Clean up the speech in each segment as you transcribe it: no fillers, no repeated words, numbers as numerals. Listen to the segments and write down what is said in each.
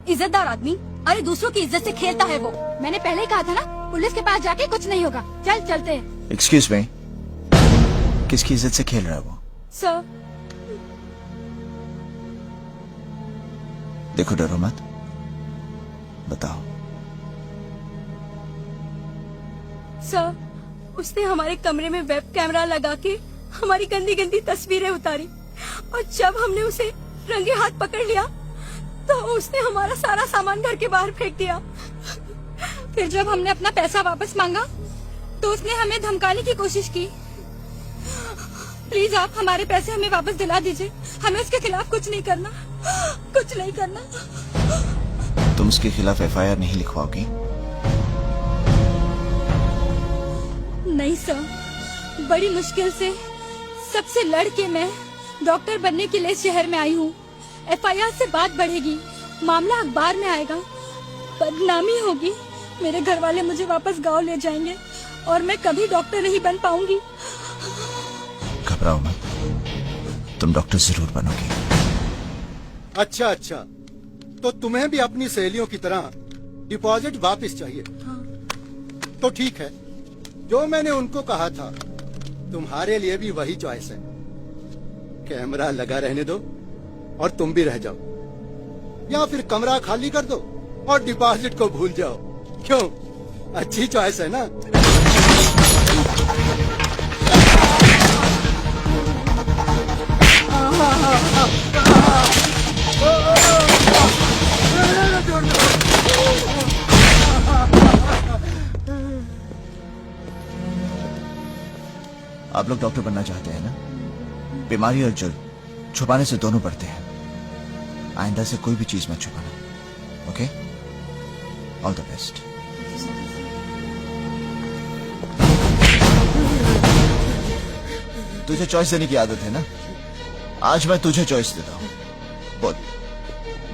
इज्जतदार आदमी। अरे दूसरों की इज्जत से खेलता है वो। मैंने पहले ही कहा था ना, पुलिस के पास जाके कुछ नहीं होगा। चल चलते हैं। एक्सक्यूज मी, किसकी इज्जत से खेल रहा है वो? सर देखो, डरो मत, बताओ। सर, उसने हमारे कमरे में वेब कैमरा लगा के हमारी गंदी गंदी तस्वीरें उतारी और जब हमने उसे रंगे हाथ पकड़ लिया तो उसने हमारा सारा सामान घर के बाहर फेंक दिया। फिर जब हमने अपना पैसा वापस मांगा तो उसने हमें धमकाने की कोशिश की। प्लीज आप हमारे पैसे हमें वापस दिला दीजिए। हमें उसके खिलाफ कुछ नहीं करना, कुछ नहीं करना। तुम उसके खिलाफ एफआईआर नहीं लिखवाओगी? नहीं सर, बड़ी मुश्किल से सबसे लड़के मैं डॉक्टर बनने के लिए शहर में आई हूँ। एफआईआर से बात बढ़ेगी, मामला अखबार में आएगा, बदनामी होगी। मेरे घर वाले मुझे वापस गांव ले जाएंगे और मैं कभी डॉक्टर नहीं बन पाऊंगी। घबराओ मत, तुम डॉक्टर जरूर बनोगी। अच्छा, तो तुम्हें भी अपनी सहेलियों की तरह डिपॉजिट वापस चाहिए? हाँ। तो ठीक है, जो मैंने उनको कहा था तुम्हारे लिए भी वही चॉइस है। कैमरा लगा रहने दो और तुम भी रह जाओ, या फिर कमरा खाली कर दो और डिपॉजिट को भूल जाओ। क्यों, अच्छी चॉइस है ना? आप लोग डॉक्टर बनना चाहते हैं ना? बीमारी और जुर्म छुपाने से दोनों बढ़ते हैं। आइंदा से कोई भी चीज मत छुपाना, ओके? All the best. तुझे चॉइस देने की आदत है ना? आज मैं तुझे चॉइस देता हूँ। बोल,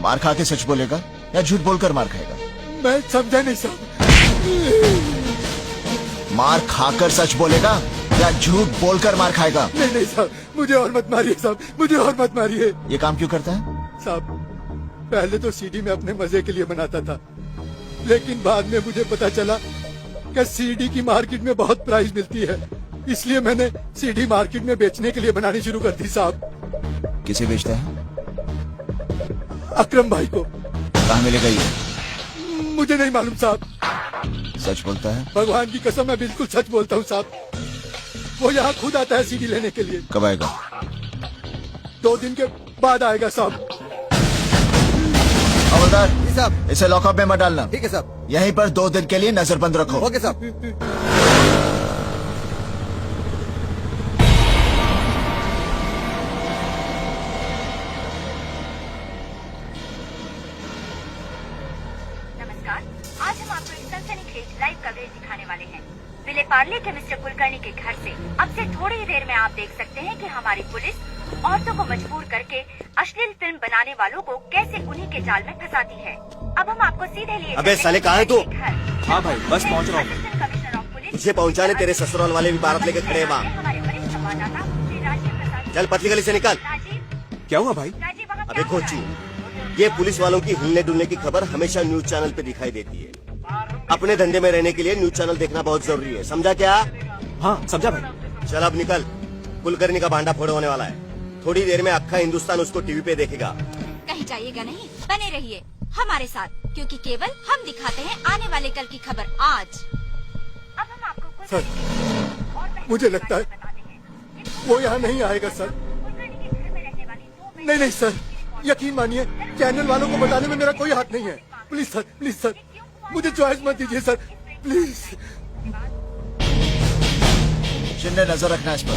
मार खा के सच बोलेगा या झूठ बोलकर मार खाएगा? मैं समझा नहीं साहब। मार खाकर सच बोलेगा या झूठ बोलकर मार खाएगा? नहीं साहब, मुझे और मत मारिए साहब, मुझे और मत मारिए। ये काम क्यों करता है? साहब, पहले तो सीडी में अपने मजे के लिए बनाता था, लेकिन बाद में मुझे पता चला कि सीडी की मार्केट में बहुत प्राइस मिलती है, इसलिए मैंने सीडी मार्केट में बेचने के लिए बनानी शुरू कर दी साहब। किसे बेचता है? अकरम भाई को। कहाँ मिलेगा ये? मुझे नहीं मालूम साहब। सच बोलता है? भगवान की कसम, मैं बिल्कुल सच बोलता हूँ साहब। वो यहाँ खुद आता है सीडी लेने के लिए। कब आएगा? 2 दिन के बाद आएगा साहब। हवलदार साहब, इसे लॉकअप में मत डालना। ठीक है साहब। यहीं पर 2 दिन के लिए नजरबंद रखो। ओके साहब। आज हम आपको एक सनसनीखेज लाइव कवरेज दिखाने वाले हैं। विले पार्ले के मिस्टर कुलकर्णी के घर से अब से थोड़ी ही देर में आप देख सकते हैं कि हमारी पुलिस औरतों को मजबूर करके अश्लील फिल्म बनाने वालों को कैसे उन्हीं के जाल में फंसाती है। अब हम आपको सीधे लिए अबे साले कहाँ है तू? हाँ भाई, बस पहुँच रहा हूँ। कमिश्नर ऑफ पुलिस तुझे पहुँचाने तेरे ससुराल वाले भी बारात लेकर खड़े हैं वहाँ। हमारे वरिष्ठ संवाददाता श्री राजीव प्रसाद। चल पतली गली से निकल। राजीव, क्या हुआ भाई? राजीव वहाँ अबे क्या हो रहा कोची, है? ये पुलिस वालों की हिलने डुलने की खबर हमेशा न्यूज चैनल पे दिखाई देती है। अपने धंधे में रहने के लिए न्यूज चैनल देखना बहुत जरूरी है, समझा क्या? हाँ समझा भाई। चल अब निकल, कुलकर्णी का भांडा फोड़ होने वाला है। थोड़ी देर में अक्खा हिंदुस्तान उसको टीवी पे देखेगा। कहीं जाइएगा नहीं, बने रहिए हमारे साथ, क्योंकि केवल हम दिखाते हैं आने वाले कल की खबर आज। अब हम आपको कुछ सर, मुझे लगता है वो यहाँ नहीं आएगा सर। नहीं सर, यकीन मानिए, चैनल वालों को बताने में मेरा कोई हाथ नहीं है। प्लीज सर, मुझे चॉइस मत दीजिए सर, प्लीज। शिंदे, नजर रखना इस पर।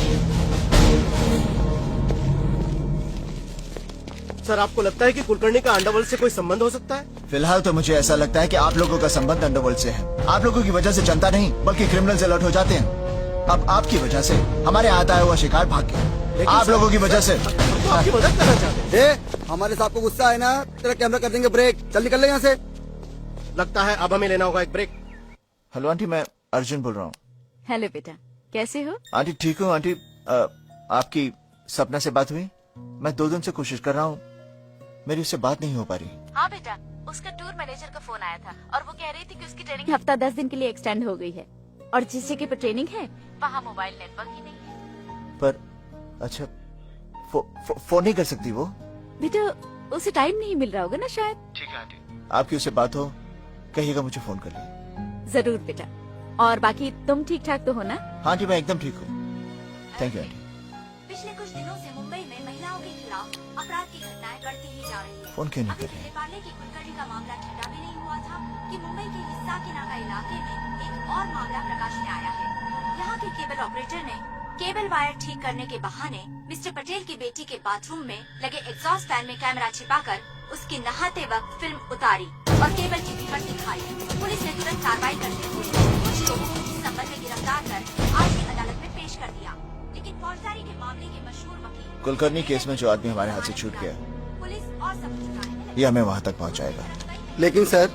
सर, आपको लगता है कि कुलकर्णी का अंडरवर्ल्ड से कोई संबंध हो सकता है? फिलहाल तो मुझे ऐसा लगता है कि आप लोगों का संबंध अंडरवर्ल्ड से है। आप लोगों की वजह से जनता नहीं बल्कि क्रिमिनल्स अलर्ट हो जाते हैं। अब आपकी वजह से हमारे हाथ आया हुआ शिकार भाग गया। आप लोगों की वजह से। तो आपकी मदद करना चाहते हैं। हमारे साहब को गुस्सा है ना, तेरा कैमरा कर देंगे ब्रेक। चल निकल ले यहाँ से। लगता है अब हमें लेना होगा एक ब्रेक। हेलो आंटी, मैं अर्जुन बोल रहा हूँ। हेलो बेटा, कैसे हो? आंटी ठीक हूँ आंटी। आपकी सपना से बात हुई? मैं 2 दिन से कोशिश कर रहा हूँ, मेरी उससे बात नहीं हो पा रही। हाँ बेटा, उसका टूर मैनेजर का फोन आया था और वो कह रही थी कि उसकी ट्रेनिंग हफ्ता 10 दिन के लिए एक्सटेंड हो गई है और जिस जगह पर ट्रेनिंग है वहाँ मोबाइल नेटवर्क ही नहीं है। पर अच्छा फोन नहीं कर सकती वो? बेटा उसे टाइम नहीं मिल रहा होगा ना शायद। ठीक है आंटी, आपकी उससे बात हो, कहिएगा मुझे फोन कर ले। जरूर बेटा। और बाकी तुम ठीक ठाक तो हो ना? हाँ जी, मैं एकदम ठीक हूँ। Thank you aunty. पिछले कुछ दिनों से मुंबई में महिलाओं के खिलाफ अपराध की घटनाएं बढ़ती ही जा रही है। फोन क्यों नहीं अभी कर रहे? पार्ले की कुलकर्णी का मामला ठंडा भी नहीं हुआ था कि मुंबई के हिस्सा के नाका इलाके में एक और मामला प्रकाश में आया है। यहाँ के केबल ऑपरेटर ने केबल वायर ठीक करने के बहाने मिस्टर पटेल की बेटी के बाथरूम में लगे एग्जॉस्ट फैन में कैमरा छिपाकर उसकी नहाते वक्त फिल्म उतारी और केबल की टिकट दिखाई। पुलिस ने तुरंत कार्रवाई करते हुए कुछ लोगों को इस संबंध में गिरफ्तार कर आज ही अदालत में पेश कर दिया। लेकिन फौजदारी के मामले के मशहूर वकील कुलकर्णी केस में जो आदमी हमारे हाथ से छूट गया, पुलिस और सब जुटाने में ये हमें वहाँ तक पहुँचाएगा। लेकिन सर,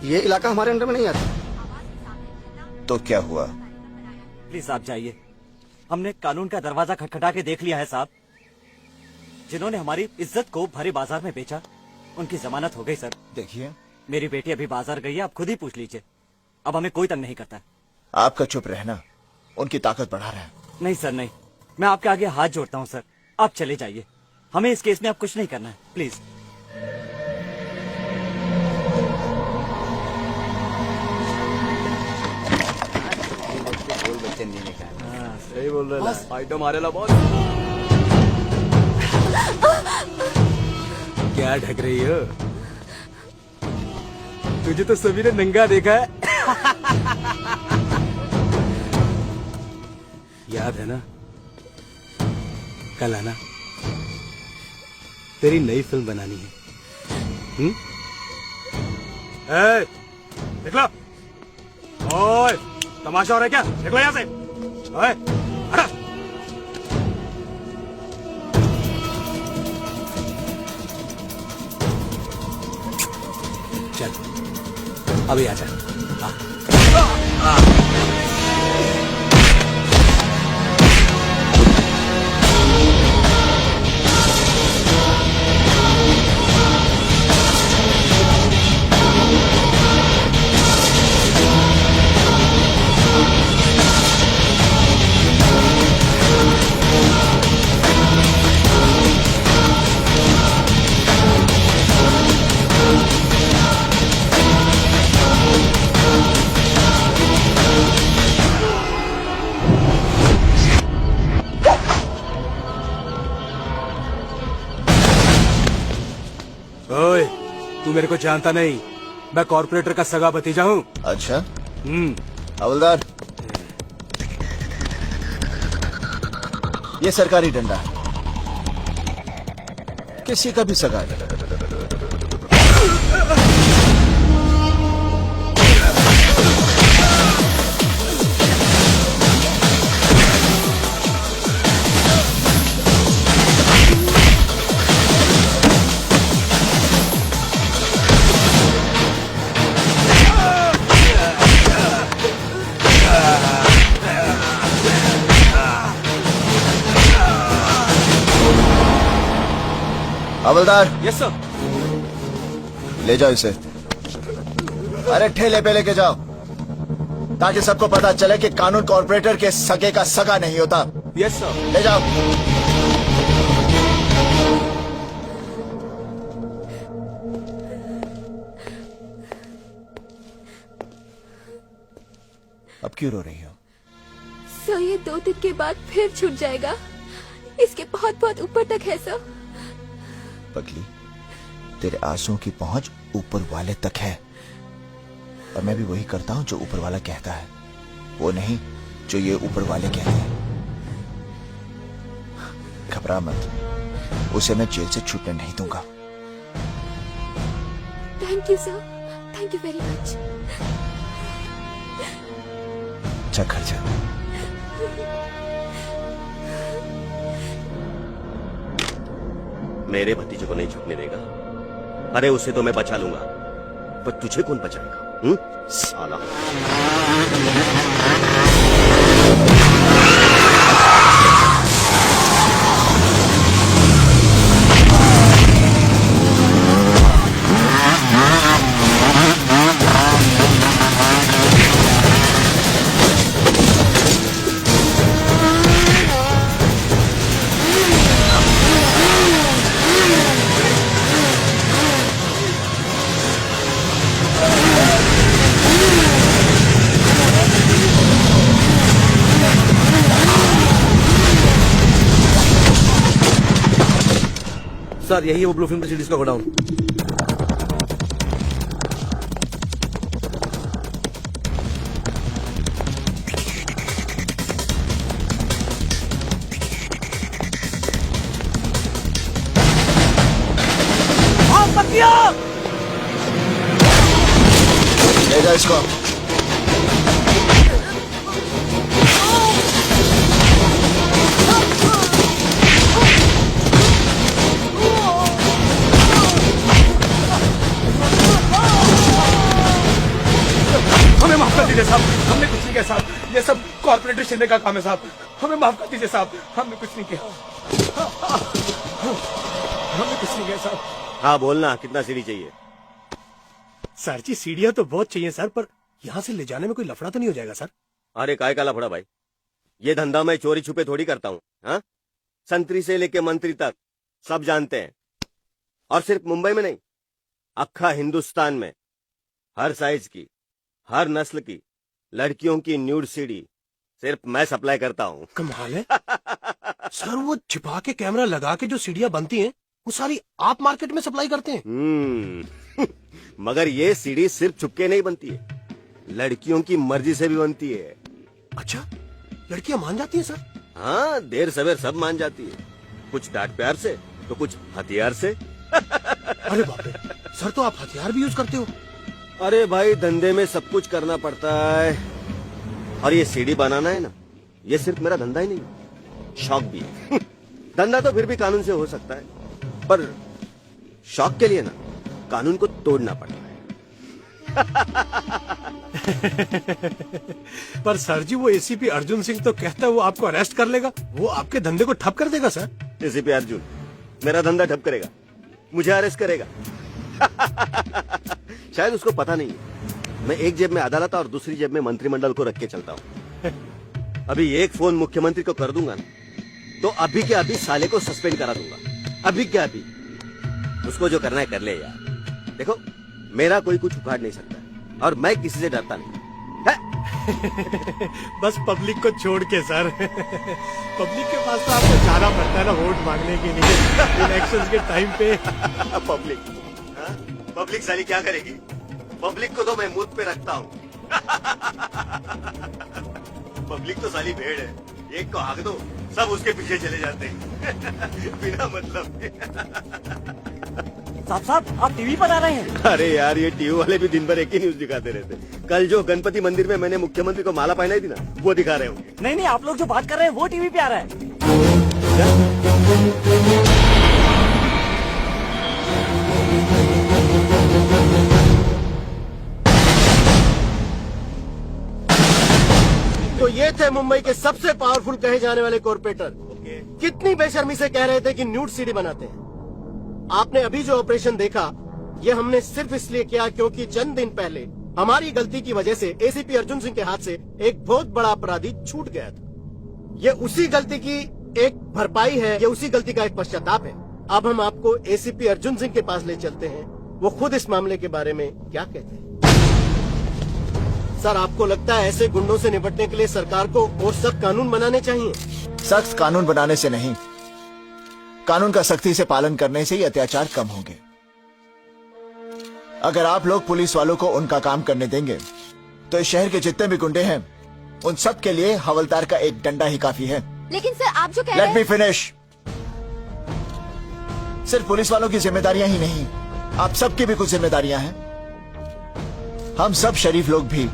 ये इलाका हमारे अंडर में नहीं आता। तो क्या हुआ? प्लीज आप जाइए, हमने कानून का दरवाजा खटखटा के देख लिया है साहब। जिन्होंने हमारी इज्जत को भरे बाजार में बेचा, उनकी जमानत हो गई सर। देखिए, मेरी बेटी अभी बाजार गई है, आप खुद ही पूछ लीजिए। अब हमें कोई तंग नहीं करता है। आपका चुप रहना उनकी ताकत बढ़ा रहा है। नहीं सर नहीं, मैं आपके आगे हाथ जोड़ता हूँ सर, आप चले जाइए। हमें इस केस में अब कुछ नहीं करना है, प्लीज। सही बोल रहे हैं। आइटम आ रहा बॉस। क्या ढक रही हो? तुझे तो सभी ने नंगा देखा है। याद है ना, कल आना, तेरी नई फिल्म बनानी है। निकलो। ओए, तमाशा हो रहा है क्या? निकलो यहाँ से। ओए, हटा। चल, अभी आ जा। ओए, तू मेरे को जानता नहीं, मैं कॉर्पोरेटर का सगा भतीजा हूँ। अच्छा, हवलदार, ये सरकारी डंडा है, किसी का भी सगा नहीं। हवलदार। Yes sir. ले जाओ इसे। अरे ठेले पे लेके जाओ, ताकि सबको पता चले कि कानून कॉर्पोरेटर के सगे का सगा नहीं होता। Yes sir. ले जाओ। अब क्यों रो रही हो? सर ये 2 दिन के बाद फिर छूट जाएगा, इसके बहुत बहुत ऊपर तक है सर। पगली, तेरे आंसुओं की पहुंच ऊपर वाले तक है, और मैं भी वही करता हूं जो ऊपर वाला कहता है, वो नहीं जो ये ऊपर वाले कहते हैं। घबरा मत, उसे मैं जेल से छूटने नहीं दूंगा। Thank you sir, thank you very much. जा घर जा। मेरे भतीजे को नहीं छूटने देगा। अरे उसे तो मैं बचा लूंगा, पर तुझे कौन बचाएगा? साला। सर यही है वो ब्लू फिल्म सीरीज का गोडाउन। ले जा इसको। हमें माफ कर दीजिए साहब, हमने कुछ नहीं किया साहब, ये सब कॉर्पोरेटर शिंदे का काम है साहब, हमें माफ कर दीजिए साहब, हमने कुछ नहीं किया, हमने कुछ नहीं किया साहब। हाँ बोलना, कितना सीढ़ी चाहिए? सर जी सीढ़ियाँ तो बहुत चाहिए सर, पर यहाँ से ले जाने में कोई लफड़ा तो नहीं हो जाएगा सर? अरे काय का लफड़ा भाई, ये धंधा मैं चोरी छुपे थोड़ी करता हूँ। हाँ, संतरी से लेके मंत्री तक सब जानते हैं, और सिर्फ मुंबई में नहीं, अक्खा हिंदुस्तान में हर साइज की, हर नस्ल की लड़कियों की न्यूड सीडी सिर्फ मैं सप्लाई करता हूँ। कमाल है सर, वो छिपा के कैमरा लगा के जो सीढ़ियाँ बनती हैं वो सारी आप मार्केट में सप्लाई करते हैं? मगर ये सीढ़ी सिर्फ छुपके नहीं बनती है, लड़कियों की मर्जी से भी बनती है। अच्छा, लड़कियाँ मान जाती हैं सर? हाँ, देर सवेर सब मान जाती है, कुछ डांट प्यार से तो कुछ हथियार से। अरे बाप रे सर, तो आप हथियार भी यूज करते हो? अरे भाई, धंधे में सब कुछ करना पड़ता है, और ये सीढ़ी बनाना है ना, ये सिर्फ मेरा धंधा ही नहीं, शौक भी है। धंधा तो फिर भी कानून से हो सकता है, पर शौक के लिए ना कानून को तोड़ना पड़ता है। पर सर जी, वो एसीपी अर्जुन सिंह तो कहता है वो आपको अरेस्ट कर लेगा, वो आपके धंधे को ठप कर देगा सर। एसीपी अर्जुन मेरा धंधा ठप करेगा, मुझे अरेस्ट करेगा? शायद उसको पता नहीं है, मैं एक जेब में अदालत और दूसरी जेब में मंत्रिमंडल को रख के चलता हूँ। अभी एक फोन मुख्यमंत्री को कर दूंगा ना, तो अभी के अभी साले को सस्पेंड करा दूंगा, अभी के अभी। उसको जो करना है कर ले यार। देखो, मेरा कोई कुछ उखाड़ नहीं सकता, और मैं किसी से डरता नहीं है। बस पब्लिक को छोड़ के सर। पब्लिक के पास तो आपको जाना पड़ता है ना वोट मांगने के लिए इलेक्शंस के टाइम पे। पब्लिक साली क्या करेगी? पब्लिक को तो मैं मुंह पे रखता हूँ। पब्लिक तो साली भेड़ है, एक को हाँक दो सब उसके पीछे चले जाते हैं। बिना मतलब के। साहब आप टीवी पर आ रहे हैं? अरे यार, ये टीवी वाले भी दिन भर एक ही न्यूज दिखाते रहते। कल जो गणपति मंदिर में मैंने मुख्यमंत्री को माला पहनाई थी ना, वो दिखा रहे होंगे। नहीं, आप लोग जो बात कर रहे हैं वो टीवी पे आ रहा है। तो ये थे मुंबई के सबसे पावरफुल कहे जाने वाले कॉर्पोरेटर। कितनी बेशर्मी से कह रहे थे कि न्यूड सीडी बनाते हैं। आपने अभी जो ऑपरेशन देखा, ये हमने सिर्फ इसलिए किया क्योंकि चंद दिन पहले हमारी गलती की वजह से एसीपी अर्जुन सिंह के हाथ से एक बहुत बड़ा अपराधी छूट गया था। ये उसी गलती की एक भरपाई है, ये उसी गलती का एक पश्चाताप है। अब हम आपको एसीपी अर्जुन सिंह के पास ले चलते हैं, वो खुद इस मामले के बारे में क्या कहते हैं। सर, आपको लगता है ऐसे गुंडों से निपटने के लिए सरकार को और सख्त कानून बनाने चाहिए? सख्त कानून बनाने से नहीं, कानून का सख्ती से पालन करने से ही अत्याचार कम होंगे। अगर आप लोग पुलिस वालों को उनका काम करने देंगे, तो इस शहर के जितने भी गुंडे हैं, उन सब के लिए हवलदार का एक डंडा ही काफी है। लेकिन सर, आप जो कह रहे लेट हैं। Me finish. सिर्फ पुलिस वालों की जिम्मेदारियां ही नहीं, आप सबकी भी कुछ जिम्मेदारियां हैं। हम सब शरीफ लोग भी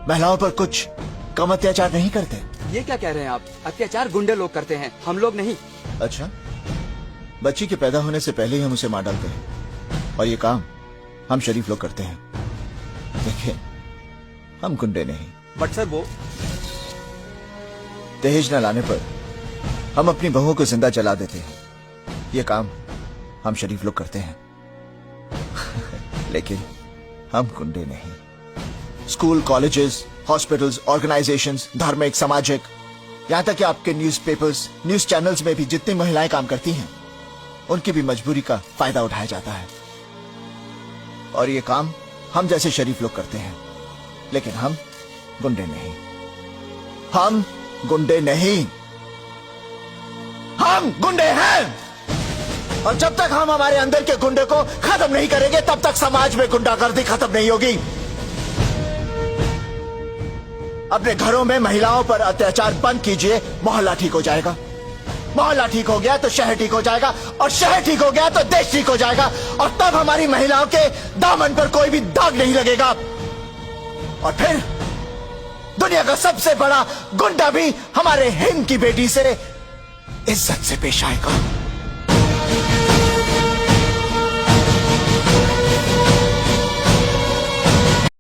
महिलाओं पर कुछ कम अत्याचार नहीं करते। ये क्या कह रहे हैं आप? अत्याचार गुंडे लोग करते हैं, हम लोग नहीं। अच्छा, बच्ची के पैदा होने से पहले ही हम उसे मार डालते हैं, और ये काम हम शरीफ लोग करते हैं। देखिए, हम गुंडे नहीं। बट सर, वो दहेज न लाने पर हम अपनी बहुओं को जिंदा जला देते हैं। ये काम हम शरीफ लोग करते हैं। लेकिन हम गुंडे नहीं। स्कूल, कॉलेजेस, हॉस्पिटल्स, ऑर्गेनाइजेशंस, धार्मिक, सामाजिक, यहाँ तक कि आपके न्यूज़पेपर्स, न्यूज चैनल्स में भी जितनी महिलाएं काम करती हैं, उनकी भी मजबूरी का फायदा उठाया जाता है। और ये काम हम जैसे शरीफ लोग करते हैं। लेकिन हम गुंडे नहीं। हम गुंडे नहीं, हम गुंडे हैं। और जब तक हम हमारे अंदर के गुंडे को खत्म नहीं करेंगे तब तक समाज में गुंडागर्दी खत्म नहीं होगी। अपने घरों में महिलाओं पर अत्याचार बंद कीजिए, मोहल्ला ठीक हो जाएगा। मोहल्ला ठीक हो गया तो शहर ठीक हो जाएगा, और शहर ठीक हो गया तो देश ठीक हो जाएगा, और तब हमारी महिलाओं के दामन पर कोई भी दाग नहीं लगेगा। और फिर दुनिया का सबसे बड़ा गुंडा भी हमारे हिंद की बेटी से इज्जत से पेश आएगा।